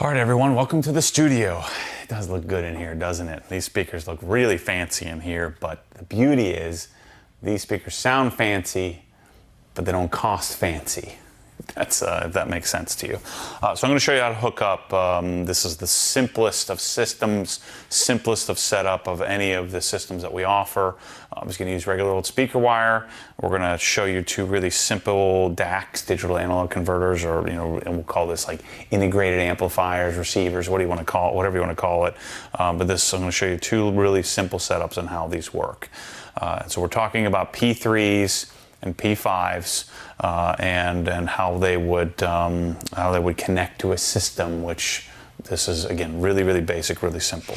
All right, everyone, welcome to the studio. It does look good in here, doesn't it? These speakers look really fancy in here, but the beauty is these speakers sound fancy, but they don't cost fancy. That's if that makes sense to you. So I'm going to show you how to hook up. This is the simplest of systems, simplest of setup of any of the systems that we offer. I'm just going to use regular old speaker wire. We're going to show you two really simple DACs, digital analog converters, or and we'll call this like integrated amplifiers, receivers, what do you want to call it, whatever you want to call it. But this, I'm going to show you two really simple setups on how these work. So we're talking about P3s and P5s, and how they would connect to a system, which this is again really basic, really simple.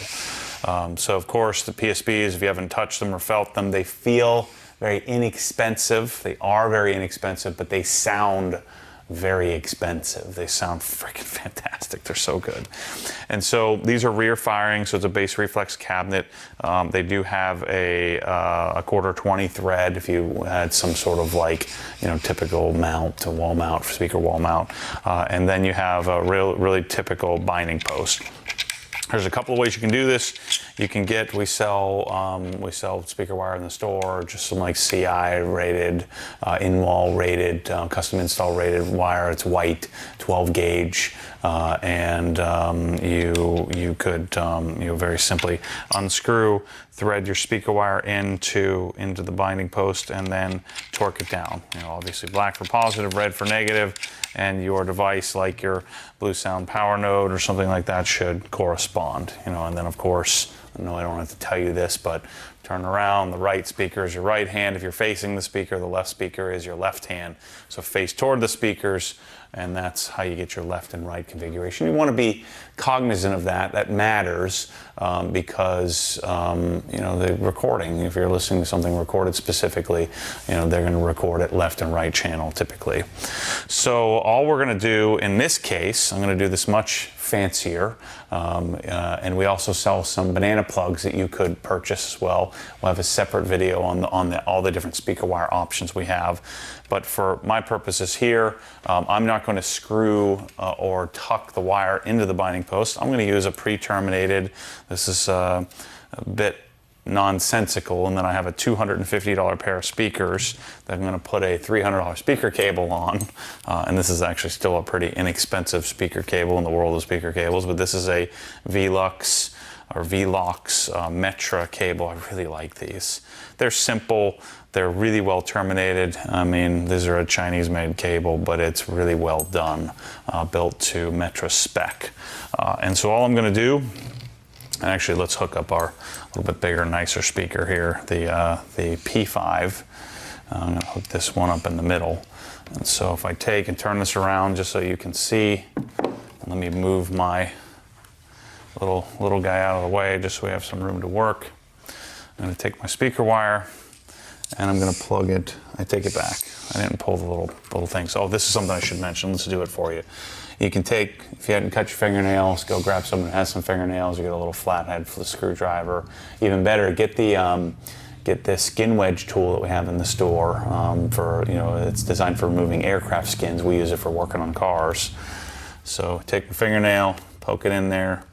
So of course the PSBs, if you haven't touched them or felt them, they feel very inexpensive. They are very inexpensive, but they sound very expensive. They sound freaking fantastic. They're so good. And so these are rear firing, so it's a bass reflex cabinet. They do have a 1/4-20 thread if you had some sort of like, typical mount, a wall mount, speaker wall mount. And then you have a really typical binding post. There's a couple of ways you can do this. You can get, we sell speaker wire in the store, just some like CI rated, in-wall rated, custom install rated wire. It's white, 12 gauge, and you could very simply unscrew, thread your speaker wire into the binding post, and then torque it down. Obviously black for positive, red for negative, and your device, like your BlueSound PowerNode or something like that, should correspond. And then of course, I know I don't have to tell you this, but turn around, the right speaker is your right hand if you're facing the speaker, the left speaker is your left hand. So face toward the speakers, and that's how you get your left and right configuration. You want to be cognizant of that. That matters because the recording, if you're listening to something recorded specifically, they're going to record it left and right channel typically. So all we're going to do in this case, I'm going to do this much fancier, and we also sell some banana plugs that you could purchase as well. We'll have a separate video on all the different speaker wire options we have. But for my purposes here, I'm not going to screw or tuck the wire into the binding post. I'm going to use a pre-terminated. This is a bit nonsensical, and then I have a $250 pair of speakers that I'm going to put a $300 speaker cable on, and this is actually still a pretty inexpensive speaker cable in the world of speaker cables, but this is a Velux or Velox Metra cable. I really like these. They're simple, they're really well terminated. I mean, these are a Chinese made cable, but it's really well done, built to Metra spec. And so all I'm going to do, and actually let's hook up our little bit bigger, nicer speaker here, the P5. I'm going to hook this one up in the middle. And so if I take and turn this around just so you can see, let me move my little guy out of the way just so we have some room to work. I'm going to take my speaker wire and I'm going to plug it. I take it back. I didn't pull the little thing. So this is something I should mention. Let's do it for you. You can take, if you hadn't cut your fingernails, go grab someone who has some fingernails. You get a little flathead for the screwdriver. Even better, get the skin wedge tool that we have in the store. It's designed for removing aircraft skins. We use it for working on cars. So take the fingernail, poke it in there,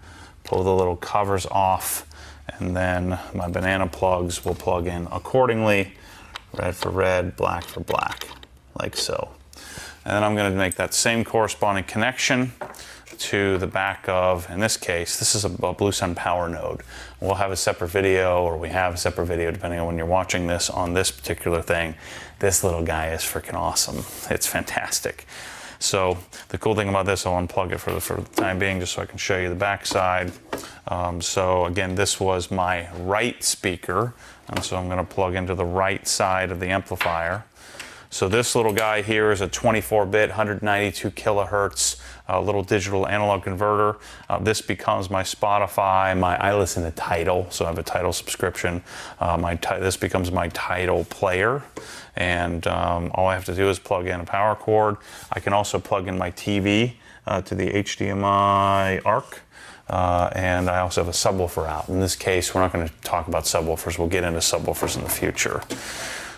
pull the little covers off, and then my banana plugs will plug in accordingly. Red for red, black for black, like so. And then I'm going to make that same corresponding connection to the back of, in this case, this is a BlueSound PowerNode. We'll have a separate video, or we have a separate video depending on when you're watching this, on this particular thing. This little guy is freaking awesome. It's fantastic. So the cool thing about this, I'll unplug it for the time being just so I can show you the back side. So again, this was my right speaker, and so I'm going to plug into the right side of the amplifier. So this little guy here is a 24-bit, 192 kilohertz little digital analog converter. This becomes my Spotify, I listen to Tidal, so I have a Tidal subscription. This becomes my Tidal player, and all I have to do is plug in a power cord. I can also plug in my TV to the HDMI ARC. And I also have a subwoofer out. In this case, we're not going to talk about subwoofers. We'll get into subwoofers in the future.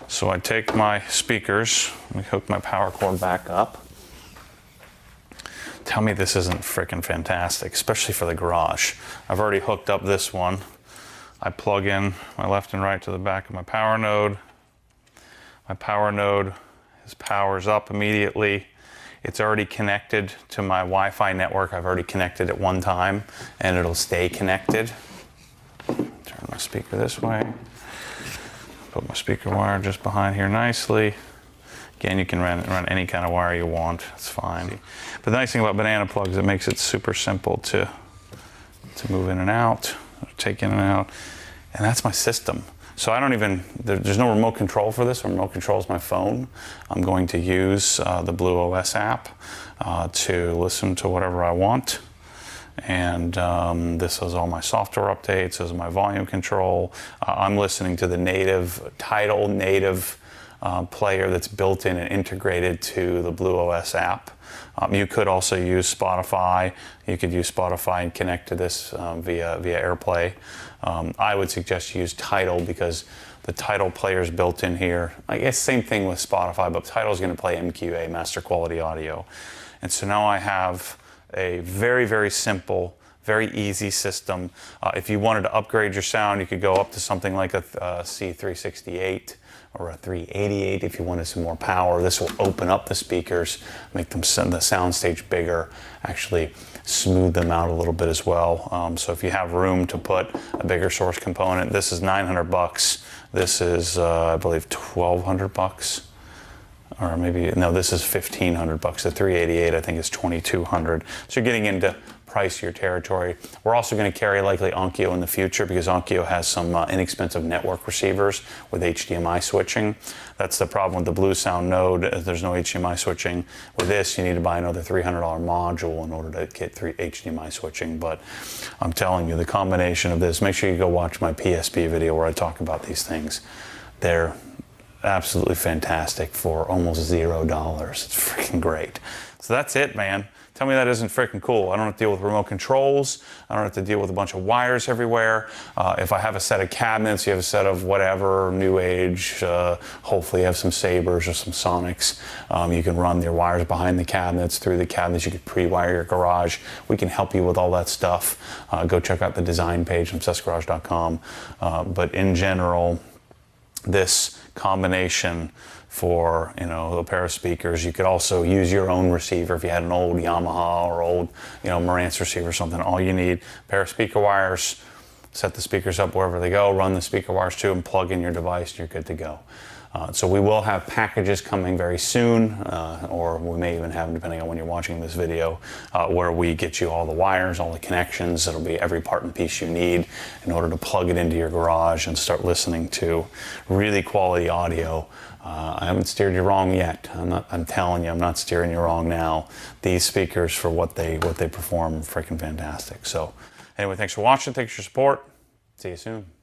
So I take my speakers, let me hook my power cord back up, Tell me this isn't freaking fantastic, especially for the garage. I've already hooked up this one. I plug in my left and right to the back of my PowerNode. My PowerNode powers up immediately. It's already connected to my Wi-Fi network. I've already connected it one time, and it'll stay connected. Turn my speaker this way. Put my speaker wire just behind here nicely. Again, you can run any kind of wire you want. It's fine. But the nice thing about banana plugs, it makes it super simple to move in and out, or take in and out. And that's my system. So I don't even, there's no remote control for this. Remote control is my phone. I'm going to use the BlueOS app to listen to whatever I want. And this is all my software updates. This is my volume control. I'm listening to the native Tidal native player that's built in and integrated to the BlueOS app. You could also use Spotify. You could use Spotify and connect to this via AirPlay. I would suggest you use Tidal because the Tidal player is built in here. I guess same thing with Spotify, but Tidal is going to play MQA, Master Quality Audio. And so now I have a very, very simple, very easy system. If you wanted to upgrade your sound, you could go up to something like a C368 or a 388 if you wanted some more power. This will open up the speakers, make them the soundstage bigger, actually smooth them out a little bit as well. So if you have room to put a bigger source component, this is $900. This is, I believe, $1,200. Or maybe, no, this is $1,500. The 388, I think, is $2,200. So you're getting into pricier territory. We're also going to carry likely Onkyo in the future because Onkyo has some inexpensive network receivers with HDMI switching. That's the problem with the BlueSound Node. There's no HDMI switching. With this, you need to buy another $300 module in order to get HDMI switching. But I'm telling you, the combination of this, make sure you go watch my PSB video where I talk about these things. They're absolutely fantastic for almost $0. It's freaking great. So that's it, man. Tell me that isn't freaking cool. I don't have to deal with remote controls. I don't have to deal with a bunch of wires everywhere. If I have a set of cabinets, you have a set of whatever, new age, hopefully you have some Sabres or some Sonics. You can run your wires behind the cabinets, through the cabinets. You can pre-wire your garage. We can help you with all that stuff. Go check out the design page on obsessedgarage.com. But in general, this combination for, you know, a pair of speakers. You could also use your own receiver if you had an old Yamaha or old, you know, Marantz receiver or something. All you need, a pair of speaker wires, set the speakers up wherever they go, run the speaker wires to them, plug in your device, you're good to go. So we will have packages coming very soon, or we may even have, depending on when you're watching this video, where we get you all the wires, all the connections. It'll be every part and piece you need in order to plug it into your garage and start listening to really quality audio. I haven't steered you wrong yet. I'm telling you, I'm not steering you wrong now. These speakers, for what they perform, freaking fantastic. So anyway, thanks for watching. Thanks for your support. See you soon.